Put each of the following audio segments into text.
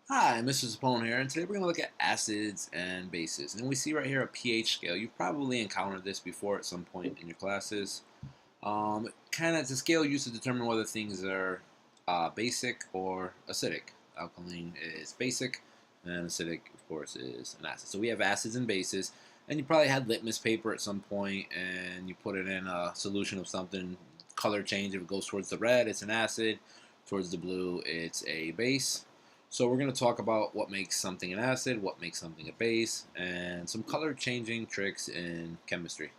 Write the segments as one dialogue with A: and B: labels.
A: Hi, Mr. Sapone here, and today we're going to look at acids and bases. And we see right here a pH scale. You've probably encountered this before at some point in your classes. Kind of it's a scale used to determine whether things are basic or acidic. Alkaline is basic, and acidic, of course, is an acid. So we have acids and bases, and you probably had litmus paper at some point, and you put it in a solution of something. Color change. If it goes towards the red, it's an acid. Towards the blue, it's a base. So we're going to talk about what makes something an acid, what makes something a base, and some color changing tricks in chemistry.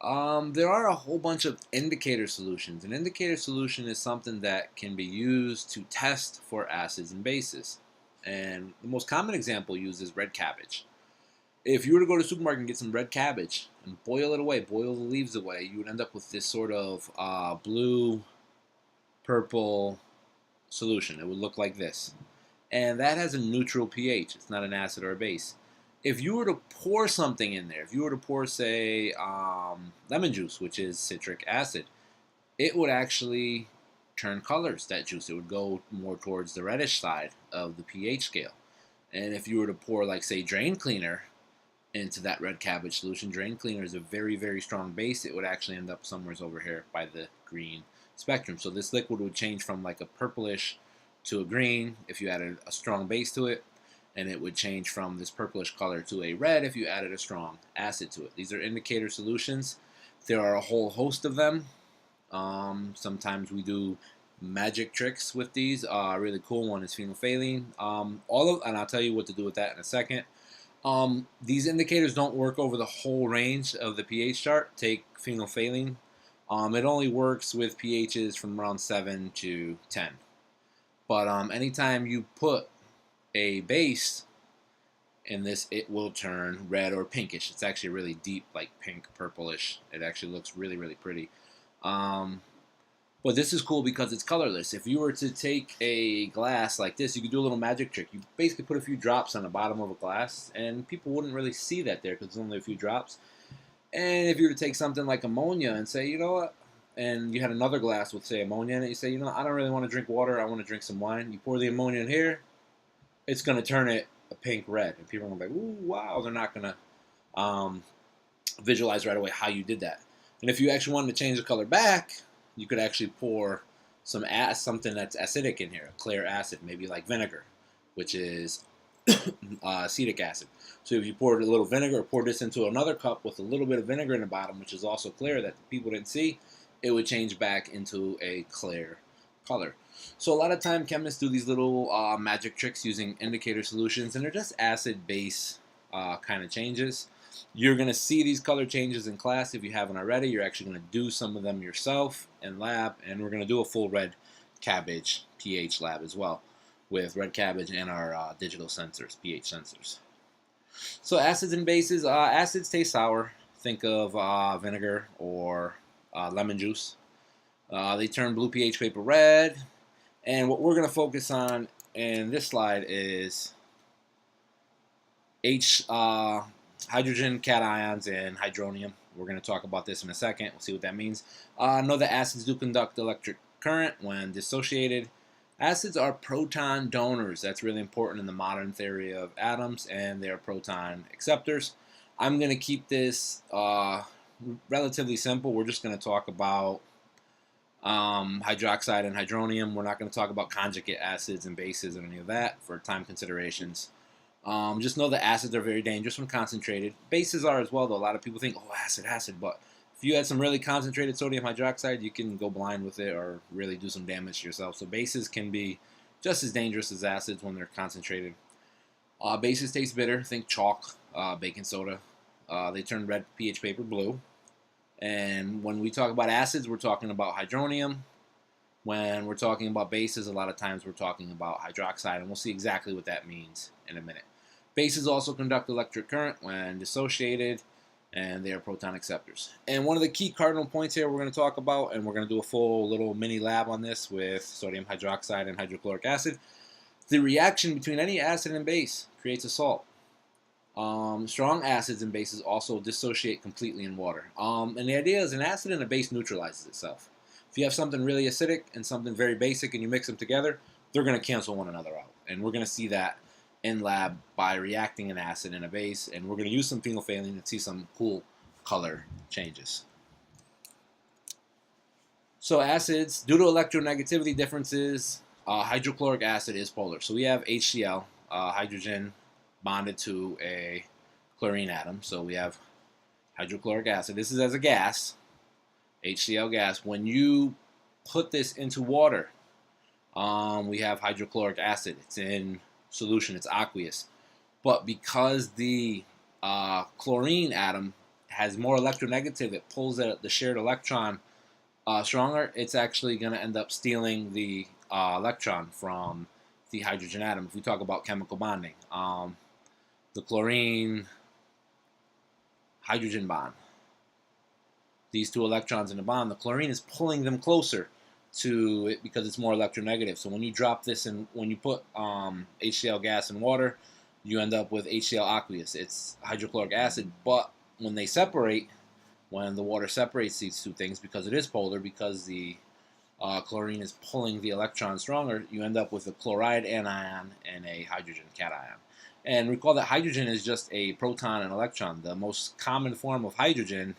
A: There are a whole bunch of indicator solutions. An indicator solution is something that can be used to test for acids and bases. And the most common example used is red cabbage. If you were to go to the supermarket and get some red cabbage and boil it away, boil the leaves away, you would end up with this sort of blue, purple solution. It would look like this. And that has a neutral pH. It's not an acid or a base. If you were to pour something in there, if you were to pour, say, lemon juice, which is citric acid, it would actually turn colors, that juice. It would go more towards the reddish side of the pH scale. And if you were to pour, like, say, drain cleaner into that red cabbage solution, drain cleaner is a very, very strong base. It would actually end up somewhere over here by the green spectrum. So this liquid would change from like a purplish to a green if you added a strong base to it, and it would change from this purplish color to a red if you added a strong acid to it. These are indicator solutions. There are a whole host of them. Sometimes we do magic tricks with these. A really cool one is phenolphthalein. And I'll tell you what to do with that in a second. These indicators don't work over the whole range of the pH chart. Take phenolphthalein. It only works with pHs from around 7 to 10. But anytime you put a base in this, it will turn red or pinkish. It's actually really deep, like pink, purplish. It actually looks really, really pretty. But this is cool because it's colorless. If you were to take a glass like this, you could do a little magic trick. You basically put a few drops on the bottom of a glass, and people wouldn't really see that there because there's only a few drops. And if you were to take something like ammonia and say, you know what, and you had another glass with, say, ammonia in it, you say, you know, I don't really want to drink water, I want to drink some wine. You pour the ammonia in here, it's going to turn it a pink red. And people are going to be like, ooh, wow. They're not going to visualize right away how you did that. And if you actually wanted to change the color back, you could actually pour something that's acidic in here, a clear acid, maybe like vinegar, which is acetic acid. So if you poured a little vinegar or poured this into another cup with a little bit of vinegar in the bottom, which is also clear that people didn't see, it would change back into a clear color. So a lot of time chemists do these little magic tricks using indicator solutions, and they're just acid-base kind of changes. You're going to see these color changes in class if you haven't already. You're actually going to do some of them yourself in lab, and we're going to do a full red cabbage pH lab as well with red cabbage and our digital sensors, pH sensors. So acids and bases. Acids taste sour. Think of vinegar or lemon juice. They turn blue pH paper red. And what we're going to focus on in this slide is hydrogen cations and hydronium. We're going to talk about this in a second. We'll see what that means. Know that acids do conduct electric current when dissociated. Acids are proton donors. That's really important in the modern theory of atoms, and they are proton acceptors. I'm going to keep this relatively simple. We're just going to talk about hydroxide and hydronium. We're not going to talk about conjugate acids and bases and any of that for time considerations. Just know that acids are very dangerous when concentrated. Bases are as well, though. A lot of people think, oh, acid, but if you had some really concentrated sodium hydroxide, you can go blind with it or really do some damage to yourself. So bases can be just as dangerous as acids when they're concentrated. Bases taste bitter. Think chalk, baking soda. They turn red pH paper blue. And when we talk about acids, we're talking about hydronium. When we're talking about bases, a lot of times we're talking about hydroxide, and we'll see exactly what that means in a minute. Bases also conduct electric current when dissociated, and they are proton acceptors. And one of the key cardinal points here we're going to talk about, and we're going to do a full little mini lab on this with sodium hydroxide and hydrochloric acid. The reaction between any acid and base creates a salt. Strong acids and bases also dissociate completely in water. And the idea is an acid and a base neutralizes itself. If you have something really acidic and something very basic and you mix them together, they're going to cancel one another out. And we're going to see that in lab by reacting an acid and a base, and we're going to use some phenolphthalein to see some cool color changes. So acids, due to electronegativity differences, hydrochloric acid is polar. So we have HCl, hydrogen bonded to a chlorine atom. So we have hydrochloric acid. This is as a gas, HCl gas. When you put this into water, we have hydrochloric acid. It's in solution, it's aqueous. But because the chlorine atom has more electronegative, it pulls the shared electron stronger, it's actually going to end up stealing the electron from the hydrogen atom. If we talk about chemical bonding, the chlorine hydrogen bond, these two electrons in the bond, the chlorine is pulling them closer to it because it's more electronegative. So when you drop this in, when you put HCl gas in water, you end up with HCl aqueous. It's hydrochloric acid, but when they separate, when the water separates these two things, because it is polar, because the chlorine is pulling the electron stronger, you end up with a chloride anion and a hydrogen cation. And recall that hydrogen is just a proton and electron. The most common form of hydrogen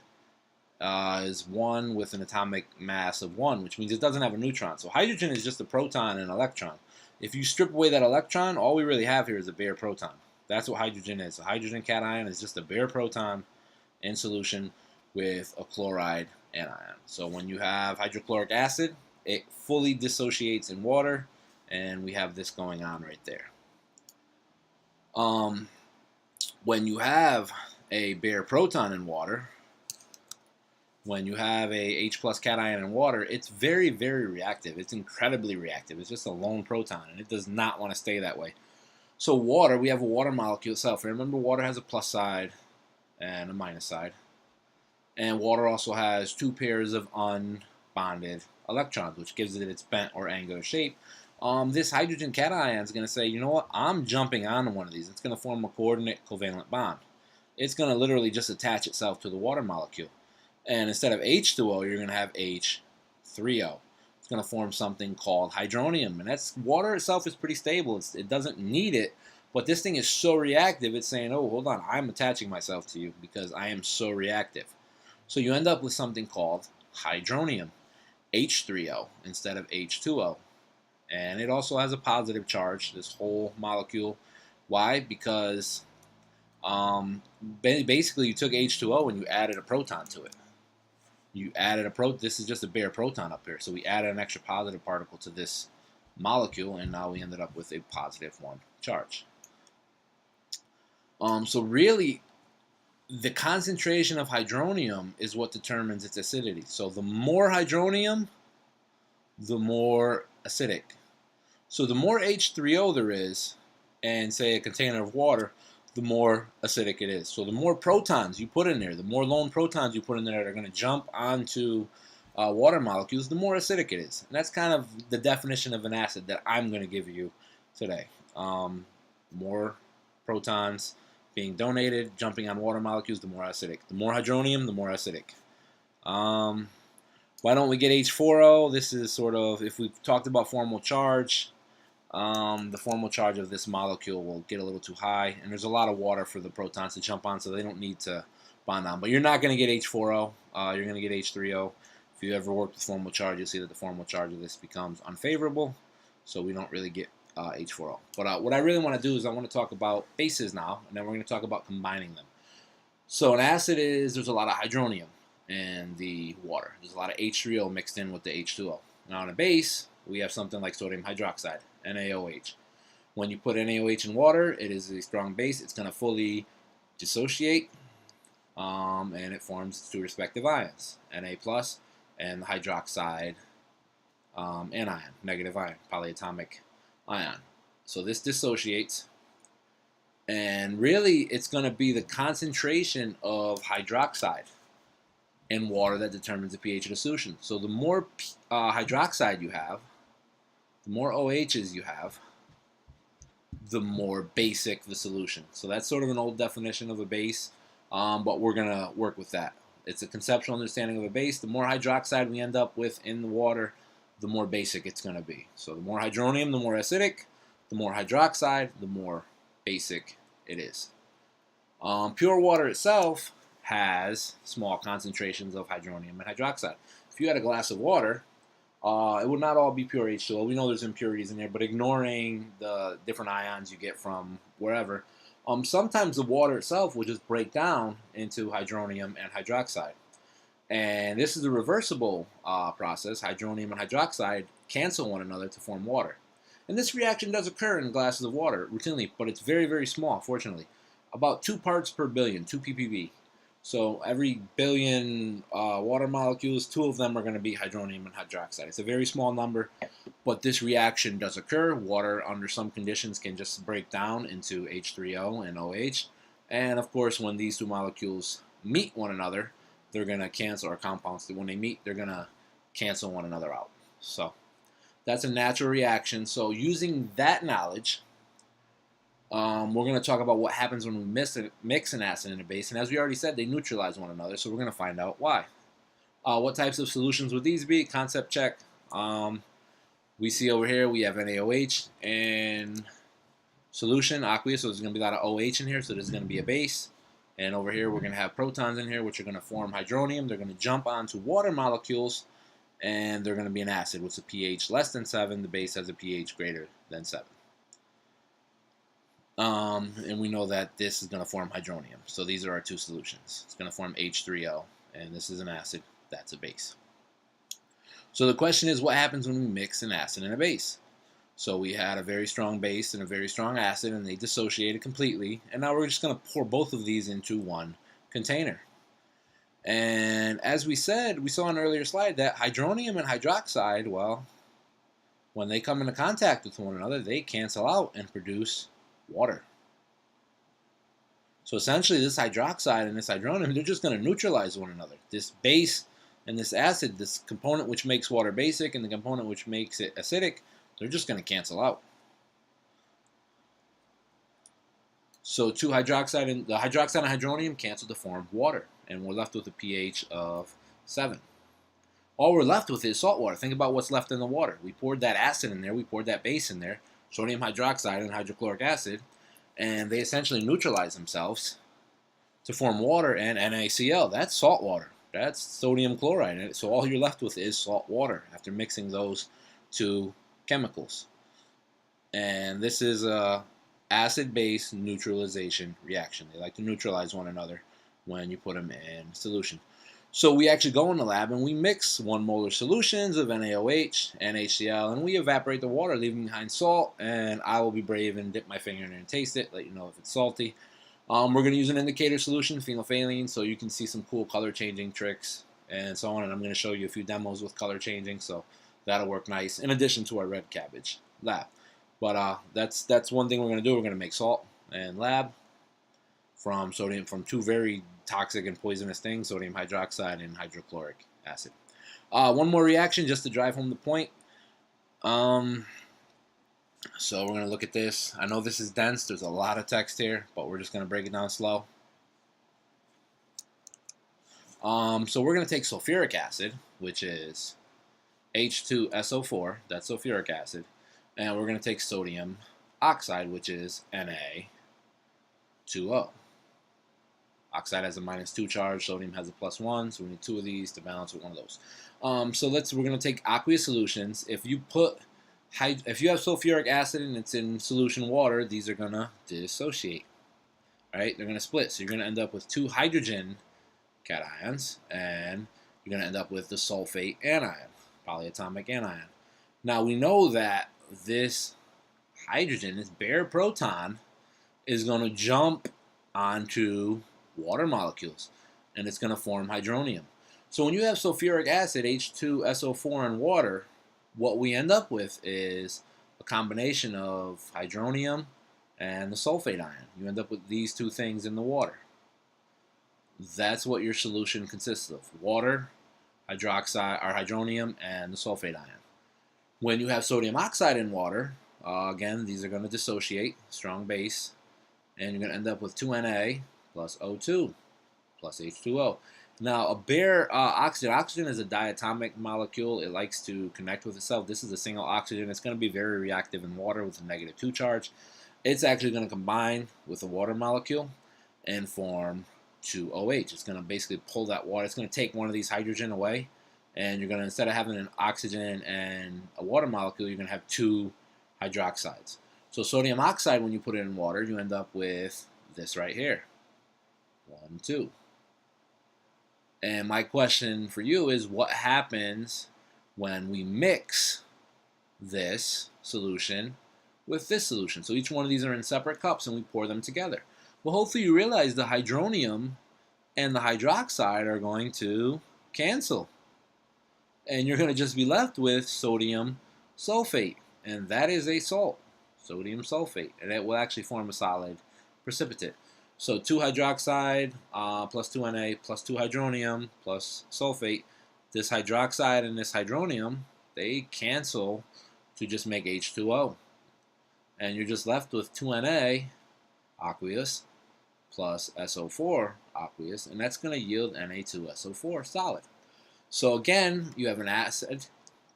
A: is 1 with an atomic mass of 1, which means it doesn't have a neutron. So hydrogen is just a proton and electron. If you strip away that electron, all we really have here is a bare proton. That's what hydrogen is. A hydrogen cation is just a bare proton in solution with a chloride anion. So when you have hydrochloric acid, it fully dissociates in water, and we have this going on right there. When you have a bare proton in water, when you have a H plus cation in water, it's very, very reactive. It's incredibly reactive. It's just a lone proton, and it does not want to stay that way. So water, we have a water molecule itself. Remember, water has a plus side and a minus side. And water also has 2 pairs of unbonded electrons, which gives it its bent or angular shape. This hydrogen cation is going to say, you know what, I'm jumping onto one of these. It's going to form a coordinate covalent bond. It's going to literally just attach itself to the water molecule. And instead of H2O, you're going to have H3O. It's going to form something called hydronium. And that's, water itself is pretty stable. It doesn't need it. But this thing is so reactive, it's saying, oh, hold on, I'm attaching myself to you because I am so reactive. So you end up with something called hydronium, H3O instead of H2O. And it also has a positive charge, this whole molecule. Why? Because basically you took H2O and you added a proton to it. You added this is just a bare proton up here. So we added an extra positive particle to this molecule, and now we ended up with a positive 1 charge. So really, the concentration of hydronium is what determines its acidity. So the more hydronium, the more acidic. So the more H3O there is, and say a container of water, the more acidic it is. So the more protons you put in there, the more lone protons you put in there that are going to jump onto water molecules, the more acidic it is. And that's kind of the definition of an acid that I'm going to give you today. More protons being donated, jumping on water molecules, the more acidic. The more hydronium, the more acidic. Why don't we get H4O? This is sort of, if we've talked about formal charge, the formal charge of this molecule will get a little too high, and there's a lot of water for the protons to jump on, so they don't need to bond on. But you're not going to get H4O. You're going to get H3O. If you ever work with formal charge, you'll see that the formal charge of this becomes unfavorable, so we don't really get H4O. But what I really want to do is I want to talk about bases now, and then we're going to talk about combining them. So an acid there's a lot of hydronium in the water. There's a lot of H3O mixed in with the H2O. Now in a base, we have something like sodium hydroxide, NaOH. When you put NaOH in water, it is a strong base. It's going to fully dissociate, and it forms its 2 respective ions, Na plus and the hydroxide anion, negative ion, polyatomic ion. So this dissociates, and really it's going to be the concentration of hydroxide in water that determines the pH of the solution. So the more hydroxide you have, the more OHs you have, the more basic the solution. So that's sort of an old definition of a base, but we're going to work with that. It's a conceptual understanding of a base. The more hydroxide we end up with in the water, the more basic it's going to be. So the more hydronium, the more acidic. The more hydroxide, the more basic it is. Pure water itself has small concentrations of hydronium and hydroxide. If you had a glass of water, it would not all be pure H2O. We know there's impurities in there, but ignoring the different ions you get from wherever, sometimes the water itself will just break down into hydronium and hydroxide. And this is a reversible process. Hydronium and hydroxide cancel one another to form water. And this reaction does occur in glasses of water routinely, but it's very, very small, fortunately. About 2 parts per billion, 2 ppb. So every billion water molecules, 2 of them are going to be hydronium and hydroxide. It's a very small number, but this reaction does occur. Water, under some conditions, can just break down into H3O and OH. And of course, when these 2 molecules meet one another, they're going to cancel, or compounds, when they meet, they're going to cancel one another out. So that's a natural reaction. So using that knowledge, we're going to talk about what happens when we mix an acid and a base. And as we already said, they neutralize one another. So we're going to find out why. What types of solutions would these be? Concept check. We see over here we have NaOH and solution, aqueous. So there's going to be a lot of OH in here. So there's going to be a base. And over here we're going to have protons in here, which are going to form hydronium. They're going to jump onto water molecules, and they're going to be an acid with a pH less than 7. The base has a pH greater than 7. And we know that this is going to form hydronium. So these are our 2 solutions. It's going to form H3O, and this is an acid. That's a base. So the question is, what happens when we mix an acid and a base? So we had a very strong base and a very strong acid, and they dissociated completely. And now we're just going to pour both of these into one container. And as we said, we saw in an earlier slide that hydronium and hydroxide, well, when they come into contact with one another, they cancel out and produce water. So essentially, this hydroxide and this hydronium, they're just going to neutralize one another. This base and this acid, this component which makes water basic and the component which makes it acidic, they're just going to cancel out. So the hydroxide and hydronium cancel to form water, and we're left with a pH of 7. All we're left with is salt water. Think about what's left in the water. We poured that acid in there, we poured that base in there, sodium hydroxide and hydrochloric acid, and they essentially neutralize themselves to form water and NaCl. That's salt water. That's sodium chloride. So all you're left with is salt water after mixing those 2 chemicals. And this is a acid-base neutralization reaction. They like to neutralize one another when you put them in solution. So we actually go in the lab and we mix 1 molar solutions of NaOH and HCl, and we evaporate the water, leaving behind salt. And I will be brave and dip my finger in there and taste it, let you know if it's salty. We're going to use an indicator solution, phenolphthalein, so you can see some cool color changing tricks and so on. And I'm going to show you a few demos with color changing, so that'll work nice in addition to our red cabbage lab. But that's one thing we're going to do. We're going to make salt and lab from 2 very toxic and poisonous things, sodium hydroxide and hydrochloric acid. One more reaction just to drive home the point. So we're going to look at this. I know this is dense. There's a lot of text here, but we're just going to break it down slow. So we're going to take sulfuric acid, which is H2SO4, that's sulfuric acid, and we're going to take sodium oxide, which is Na2O. Oxide has a -2 charge, sodium has a +1, so we need 2 of these to balance with 1 of those. So we're going to take aqueous solutions. If you have sulfuric acid and it's in solution water, these are going to dissociate. Right? They're going to split. So you're going to end up with 2 hydrogen cations, and you're going to end up with the sulfate anion, polyatomic anion. Now we know that this hydrogen, this bare proton, is going to jump onto water molecules, and it's going to form hydronium. So when you have sulfuric acid, H2SO4, and water, what we end up with is a combination of hydronium and the sulfate ion. You end up with these 2 things in the water. That's what your solution consists of: water, hydroxide, or hydronium, and the sulfate ion. When you have sodium oxide in water, again, these are going to dissociate, strong base, and you're going to end up with 2Na plus O2 plus H2O. Now, a bare oxygen is a diatomic molecule. It likes to connect with itself. This is a single oxygen. It's going to be very reactive in water with a -2 charge. It's actually going to combine with a water molecule and form 2OH. It's going to basically pull that water. It's going to take one of these hydrogen away, and you're going to, instead of having an oxygen and a water molecule, you're going to have 2 hydroxides. So sodium oxide, when you put it in water, you end up with this right here, 1, 2. And my question for you is, what happens when we mix this solution with this solution? So each one of these are in separate cups and we pour them together. Well, hopefully you realize the hydronium and the hydroxide are going to cancel. And you're going to just be left with sodium sulfate. And that is a salt, sodium sulfate. And it will actually form a solid precipitate. So 2 hydroxide plus 2 Na plus 2 hydronium plus sulfate. This hydroxide and this hydronium, they cancel to just make H2O. And you're just left with 2 Na aqueous plus SO4 aqueous, and that's going to yield Na2SO4 solid. So again, you have an acid,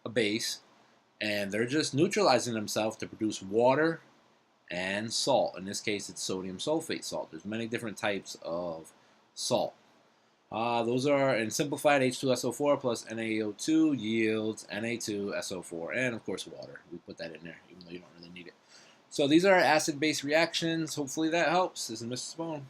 A: a base, and they're just neutralizing themselves to produce water and salt. In this case, it's sodium sulfate salt. There's many different types of salt. Those are, in simplified, H2SO4 plus NaO2 yields Na2SO4, and of course water. We put that in there, even though you don't really need it. So these are acid-base reactions. Hopefully that helps. This is Mr. Spohn.